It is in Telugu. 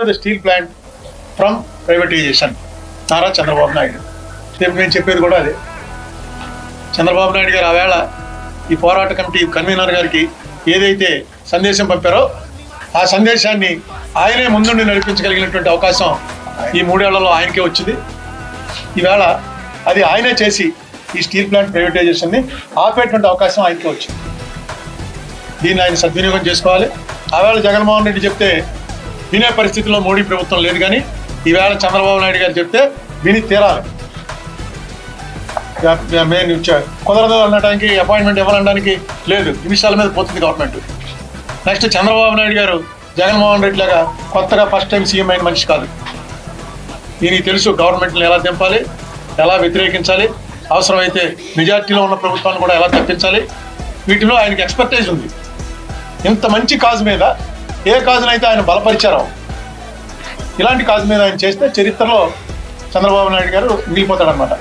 The steel plant from privatisation. Nara Chandrababu Naidu. రేపు నేను చెప్పేది కూడా అదే. చంద్రబాబు నాయుడు గారు ఆవేళ ఈ పోరాట కమిటీ కన్వీనర్ గారికి ఏదైతే సందేశం పంపారో ఆ సందేశాన్ని ఆయనే ముందుండి నడిపించగలిగినటువంటి అవకాశం ఈ 3 ఏళ్లలో ఆయనకే వచ్చింది. ఈవేళ అది ఆయనే చేసి ఈ స్టీల్ ప్లాంట్ ప్రైవేటైజేషన్ని ఆపేటువంటి అవకాశం ఆయనకే వచ్చింది. దీన్ని ఆయన సద్వినియోగం చేసుకోవాలి. ఆవేళ జగన్మోహన్ రెడ్డి చెప్తే వినే పరిస్థితిలో మోడీ ప్రభుత్వం లేదు, కానీ ఈవేళ చంద్రబాబు నాయుడు గారు చెప్తే విని తీరాలి. మేము కుదరదు అనడానికి, అపాయింట్మెంట్ ఇవ్వాలనడానికి లేదు, నిమిషాల మీద పోతుంది గవర్నమెంట్. నెక్స్ట్ చంద్రబాబు నాయుడు గారు జగన్మోహన్ రెడ్డి లాగా కొత్తగా ఫస్ట్ టైం సీఎం అయిన మనిషి కాదు. దీనికి తెలుసు గవర్నమెంట్ని ఎలా దింపాలి, ఎలా వ్యతిరేకించాలి, అవసరమైతే మెజార్టీలో ఉన్న ప్రభుత్వాన్ని కూడా ఎలా తప్పించాలి. వీటిలో ఆయనకి ఎక్స్పర్టైజ్ ఉంది. ఇంత మంచి కాజు మీద ఏ కాజునైతే ఆయన బలపరిచారో ఇలాంటి కాజు మీద ఆయన చేస్తే చరిత్రలో చంద్రబాబు నాయుడు గారు మిగిలిపోతాడనమాట.